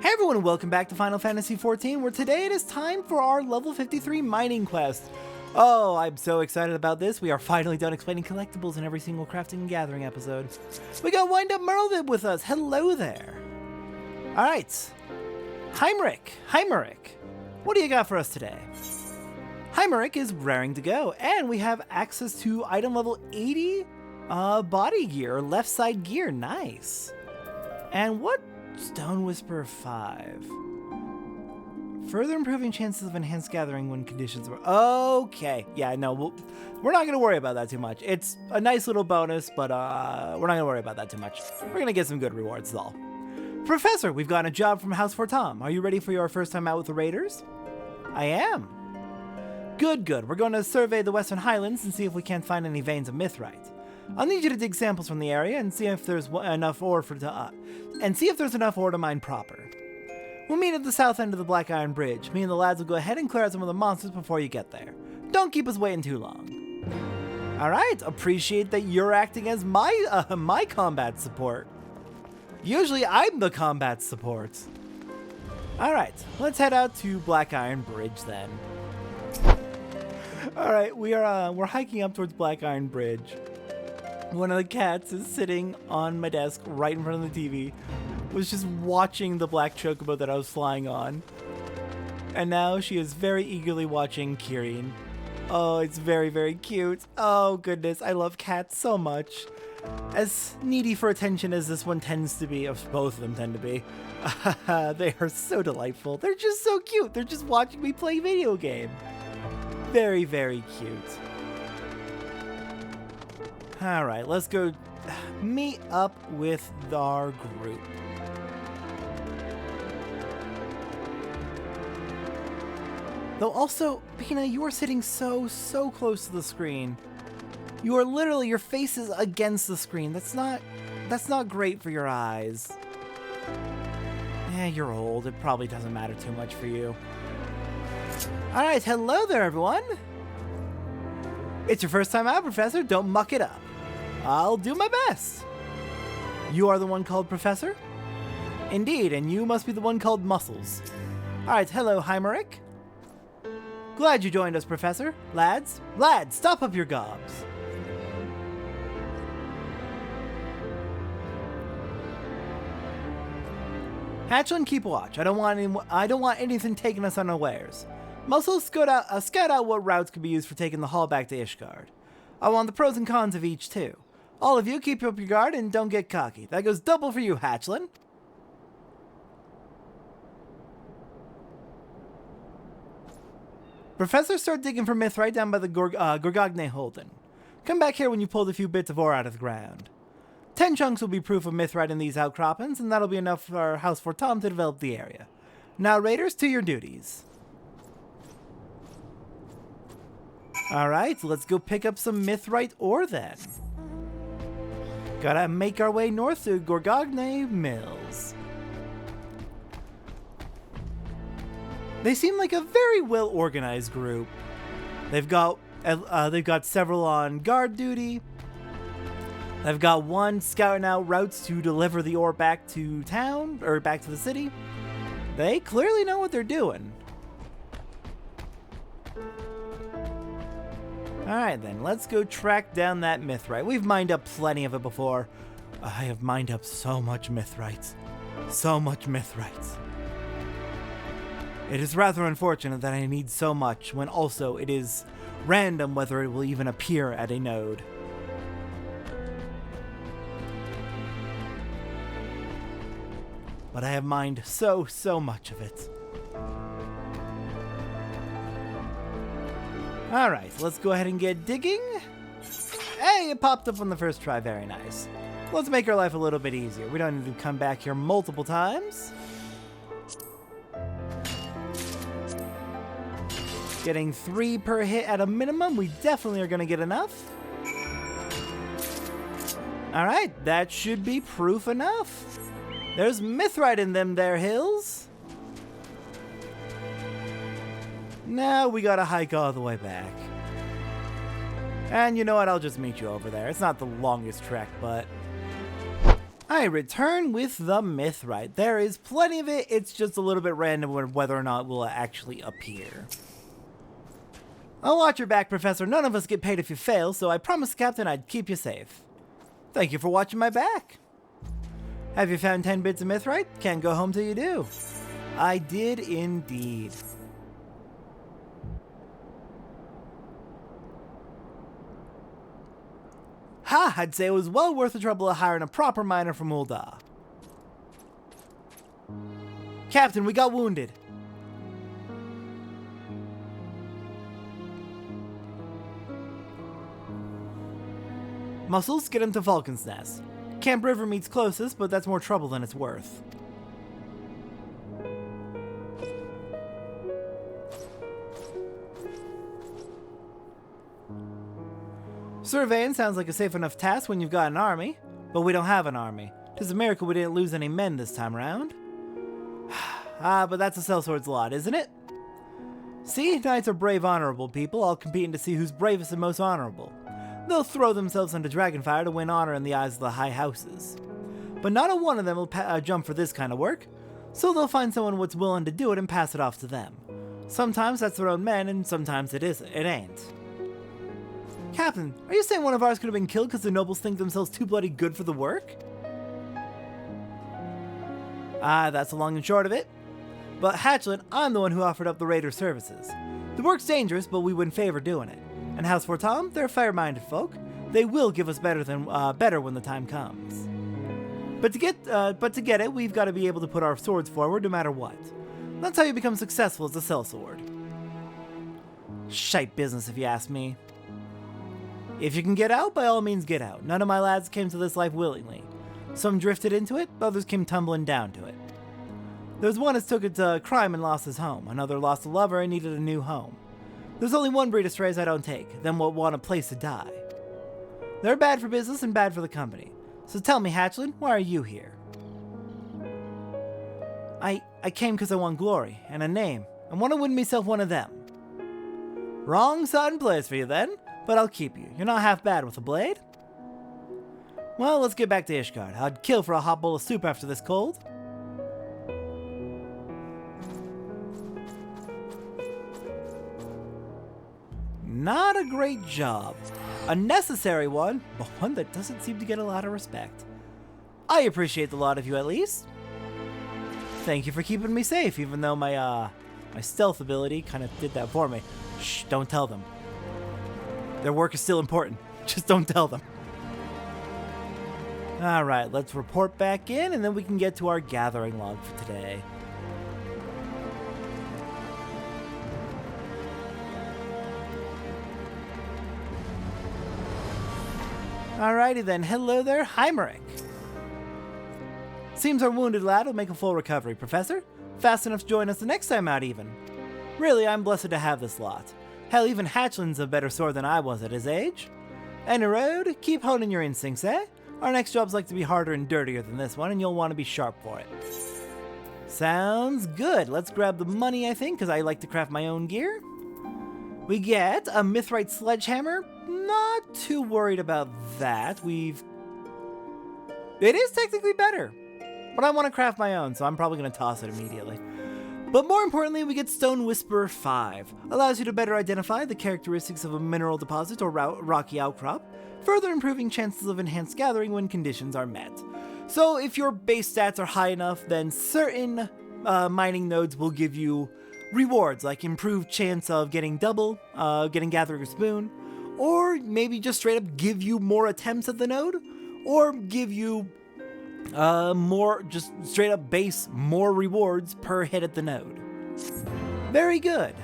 Hey everyone, and welcome back to Final Fantasy XIV, where today it is time for our level 53 mining quest. Oh, I'm so excited about this. We are finally done explaining collectibles in every single crafting and gathering episode. We got Wind Up Merlin with us. Hello there. Alright. Heimerick. What do you got for us today? Heimerick is raring to go, and we have access to item level 80 body gear, left side gear. Nice. And what? Stone Whisperer 5. Further improving chances of enhanced gathering when conditions were... Okay. Yeah, no, we're not going to worry about that too much. It's a nice little bonus, but we're not going to worry about that too much. We're going to get some good rewards, though. Professor, we've got a job from Heavensward. Are you ready for your first time out with the Raiders? I am. Good. We're going to survey the Western Highlands and see if we can't find any veins of mithrite. I'll need you to dig samples from the area and see if there's enough ore to mine proper. We'll meet at the south end of the Black Iron Bridge. Me and the lads will go ahead and clear out some of the monsters before you get there. Don't keep us waiting too long. Alright, appreciate that you're acting as my combat support. Usually I'm the combat support. Alright, let's head out to Black Iron Bridge then. Alright, we're hiking up towards Black Iron Bridge. One of the cats is sitting on my desk right in front of the TV, was just watching the black chocobo that I was flying on. And now she is very eagerly watching Kirin. Oh, it's very, very cute. Oh goodness, I love cats so much. As needy for attention as this one tends to be, both of them tend to be, they are so delightful. They're just so cute. They're just watching me play video game. Very, very cute. Alright, let's go meet up with our group. Though also, Pina, you are sitting so close to the screen. You are literally, your face is against the screen. That's not great for your eyes. Yeah, you're old. It probably doesn't matter too much for you. Alright, hello there, everyone. It's your first time out, Professor. Don't muck it up. I'll do my best. You are the one called Professor? Indeed, and you must be the one called Muscles. Alright, hello, Heimerick. Glad you joined us, Professor. Lads, stop up your gobs. Hatchling, keep watch. I don't want anything taking us unawares. Muscles, scout out what routes could be used for taking the haul back to Ishgard. I want the pros and cons of each too. All of you, keep up your guard and don't get cocky. That goes double for you, Hatchling. Professor, start digging for mithrite down by the Gorgogne Holden. Come back here when you pulled a few bits of ore out of the ground. 10 chunks will be proof of mithrite in these outcroppings, and that'll be enough for our Heavensward to develop the area. Now, Raiders, to your duties. Alright, let's go pick up some mithrite ore then. Gotta make our way north to Gorgogne Mills. They seem like a very well-organized group. They've got several on guard duty. They've got one scouting out routes to deliver the ore back to town, or back to the city. They clearly know what they're doing. Alright then, let's go track down that mithrite. We've mined up plenty of it before. I have mined up so much mithrite. So much mithrite. It is rather unfortunate that I need so much, when also it is random whether it will even appear at a node. But I have mined so much of it. Alright, let's go ahead and get digging. Hey, it popped up on the first try. Very nice. Let's make our life a little bit easier. We don't need to come back here multiple times. Getting 3 per hit at a minimum. We definitely are going to get enough. Alright, that should be proof enough. There's mithrite in them there hills. Now we gotta hike all the way back. And you know what? I'll just meet you over there. It's not the longest trek, but... I return with the Mithrite. There is plenty of it, it's just a little bit random whether or not it will actually appear. I'll watch your back, Professor. None of us get paid if you fail, so I promised the captain I'd keep you safe. Thank you for watching my back. Have you found 10 bits of Mithrite? Can't go home till you do. I did indeed. Ha! I'd say it was well worth the trouble of hiring a proper miner from Ul'dah. Captain, we got wounded. Muscles, get him to Vulcan's Nest. Camp River meets closest, but that's more trouble than it's worth. Surveying sounds like a safe enough task when you've got an army, but we don't have an army. 'Tis a miracle we didn't lose any men this time around. But that's a sellsword's lot, isn't it? See, knights are brave, honorable people, all competing to see who's bravest and most honorable. They'll throw themselves into dragonfire to win honor in the eyes of the high houses. But not a one of them will jump for this kind of work, so they'll find someone what's willing to do it and pass it off to them. Sometimes that's their own men, and sometimes it ain't. Captain, are you saying one of ours could have been killed because the nobles think themselves too bloody good for the work? That's the long and short of it. But Hatchlet, I'm the one who offered up the raider services. The work's dangerous, but we wouldn't favor doing it. And House for Tom, they're fair-minded folk. They will give us better when the time comes. But to get it, we've got to be able to put our swords forward no matter what. That's how you become successful as a sellsword. Shite business, if you ask me. If you can get out, by all means get out. None of my lads came to this life willingly. Some drifted into it, others came tumbling down to it. There's one that took it to crime and lost his home. Another lost a lover and needed a new home. There's only one breed of strays I don't take, them what want a place to die. They're bad for business and bad for the company. So tell me, Hatchlet, why are you here? I came because I want glory and a name, and want to win myself one of them. Wrong side and place for you then, but I'll keep you. You're not half bad with a blade. Well, let's get back to Ishgard. I'd kill for a hot bowl of soup after this cold. Not a great job. A necessary one, but one that doesn't seem to get a lot of respect. I appreciate the lot of you at least. Thank you for keeping me safe, even though my stealth ability kind of did that for me. Shh, don't tell them. Their work is still important. Just don't tell them. Alright, let's report back in, and then we can get to our gathering log for today. Alrighty then, hello there, Heimerick. Seems our wounded lad will make a full recovery, Professor. Fast enough to join us the next time out even. Really, I'm blessed to have this lot. Hell, even Hatchlin's a better sword than I was at his age. Any road, keep honing your instincts, eh? Our next job's like to be harder and dirtier than this one, and you'll want to be sharp for it. Sounds good. Let's grab the money, I think, because I like to craft my own gear. We get a Mithrite sledgehammer. Not too worried about that. It is technically better, but I want to craft my own, so I'm probably going to toss it immediately. But more importantly, we get Stone Whisperer 5. Allows you to better identify the characteristics of a mineral deposit or rocky outcrop, further improving chances of enhanced gathering when conditions are met. So if your base stats are high enough, then certain mining nodes will give you rewards, like improved chance of getting double, getting Gathering Spoon, or maybe just straight up give you more attempts at the node, or give you more, just straight up base more rewards per hit at the node. Very good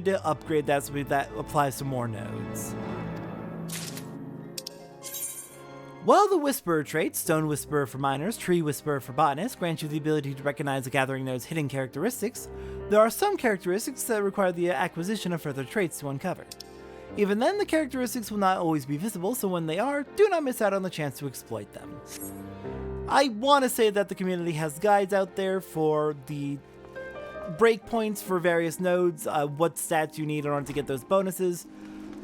to upgrade that so that applies to more nodes. While the Whisperer traits, Stone Whisperer for miners, Tree Whisperer for botanists, grant you the ability to recognize the gathering node's hidden characteristics, there are some characteristics that require the acquisition of further traits to uncover. Even then, the characteristics will not always be visible, so when they are, do not miss out on the chance to exploit them. I want to say that the community has guides out there for the breakpoints for various nodes, what stats you need in order to get those bonuses,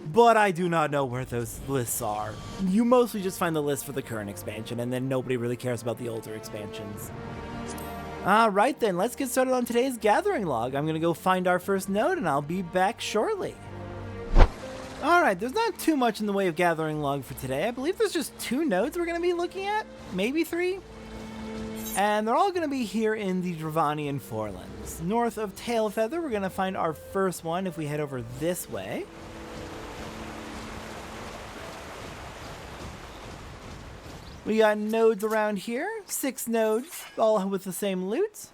but I do not know where those lists are. You mostly just find the list for the current expansion, and then nobody really cares about the older expansions. Alright then, let's get started on today's gathering log. I'm gonna go find our first node, and I'll be back shortly. Alright, there's not too much in the way of gathering log for today. I believe there's just 2 nodes we're gonna be looking at, maybe 3. And they're all gonna be here in the Dravanian Forelands. North of Tailfeather, we're gonna find our first one if we head over this way. We got nodes around here, 6 nodes, all with the same loot.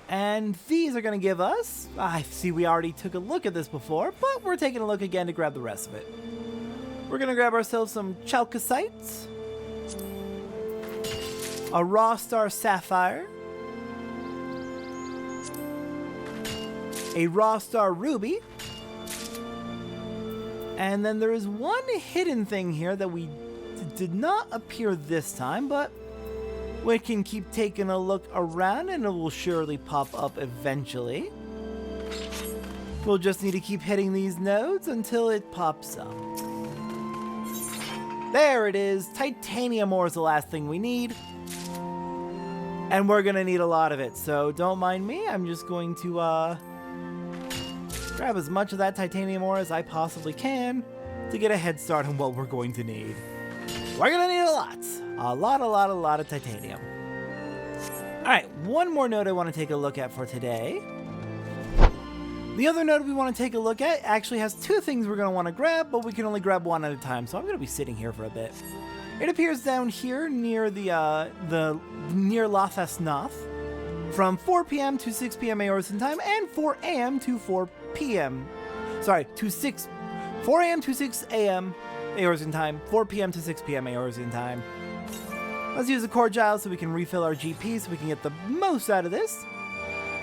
And these are going to give us, I see we already took a look at this before, but we're taking a look again to grab the rest of it. We're going to grab ourselves some chalcosites, a raw star sapphire, a raw star ruby, and then there is one hidden thing here that we did not appear this time, but we can keep taking a look around and it will surely pop up eventually. We'll just need to keep hitting these nodes until it pops up. There it is! Titanium ore is the last thing we need. And we're gonna need a lot of it, so don't mind me. I'm just going to grab as much of that titanium ore as I possibly can to get a head start on what we're going to need. We're gonna need a lot of titanium. Alright, one more node I want to take a look at for today. The other node we want to take a look at actually has 2 things we're going to want to grab, but we can only grab one at a time, so I'm going to be sitting here for a bit. It appears down here near near Lothas Noth from 4 p.m. to 6 p.m. Eorzean time and 4 a.m. to 4 p.m. Sorry, 4 a.m. to 6 a.m. Eorzean time, 4 p.m. to 6 p.m. Eorzean time. Let's use the Cordial so we can refill our GP so we can get the most out of this.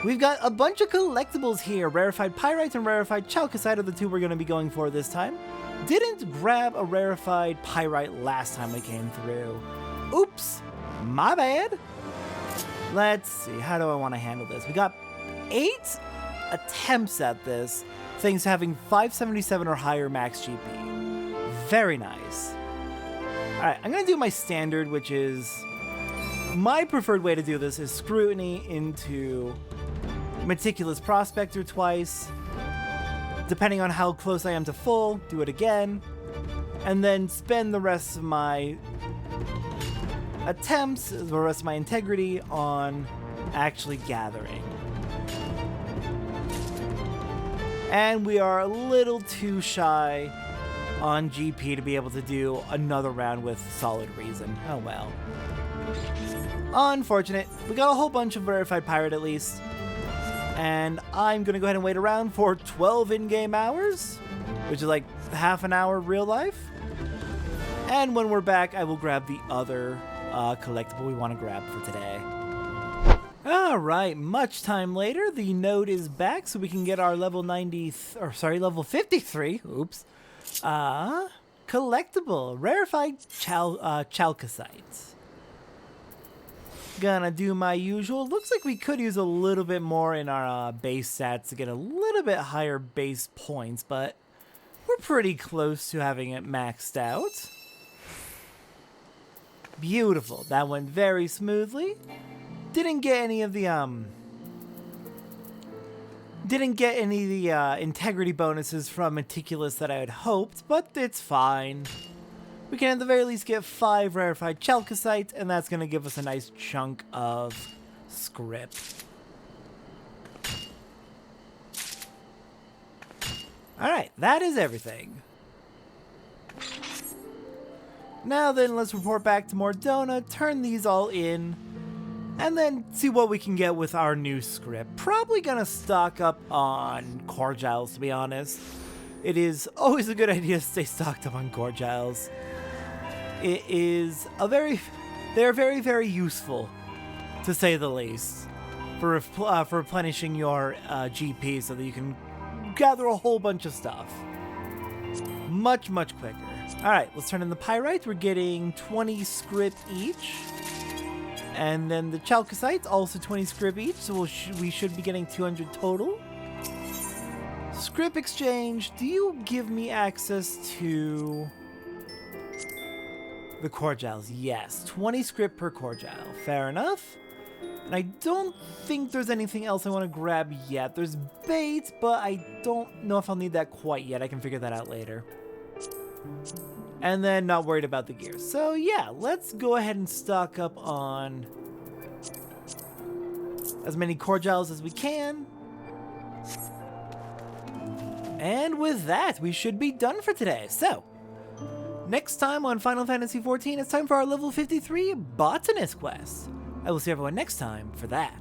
We've got a bunch of collectibles here. Rarefied Pyrite and Rarefied Chalcosite are the 2 we're going to be going for this time. Didn't grab a Rarefied Pyrite last time we came through. Oops, my bad. Let's see, how do I want to handle this? We got 8 attempts at this, thanks to having 577 or higher max GP. Very nice. Alright, I'm going to do my standard, which is... my preferred way to do this is Scrutiny into Meticulous Prospector twice. Depending on how close I am to full, do it again. And then spend the rest of my attempts, the rest of my integrity, on actually gathering. And we are a little too shy on GP to be able to do another round with solid reason. Oh well. Unfortunate. We got a whole bunch of Rarefied Pirate at least. And I'm going to go ahead and wait around for 12 in-game hours, which is like half an hour real life. And when we're back, I will grab the other collectible we want to grab for today. Alright, much time later, the node is back so we can get our level 53. Oops. Collectible, Rarefied Chalcosite. Gonna do my usual. Looks like we could use a little bit more in our base stats to get a little bit higher base points, but we're pretty close to having it maxed out. Beautiful. That went very smoothly. Didn't get any of the integrity bonuses from Meticulous that I had hoped, but it's fine. We can at the very least get 5 Rarefied Chalcosite, and that's going to give us a nice chunk of script. Alright, that is everything. Now then, let's report back to Mordona, turn these all in, and then see what we can get with our new script. Probably gonna stock up on Cordials, to be honest. It is always a good idea to stay stocked up on Cordials. It is they're very, very useful, to say the least, for replenishing your GP so that you can gather a whole bunch of stuff. Much, much quicker. Alright, let's turn in the Pyrite. We're getting 20 script each. And then the Chalcosites, also 20 script each, so we should be getting 200 total. script exchange, do you give me access to the Cordials? Yes, 20 script per Cordial. Fair enough. And I don't think there's anything else I want to grab yet. There's bait, but I don't know if I'll need that quite yet. I can figure that out later. And then not worried about the gear. So yeah, let's go ahead and stock up on as many Cordials as we can. And with that, we should be done for today. So, next time on Final Fantasy XIV, it's time for our level 53 Botanist quest. I will see everyone next time for that.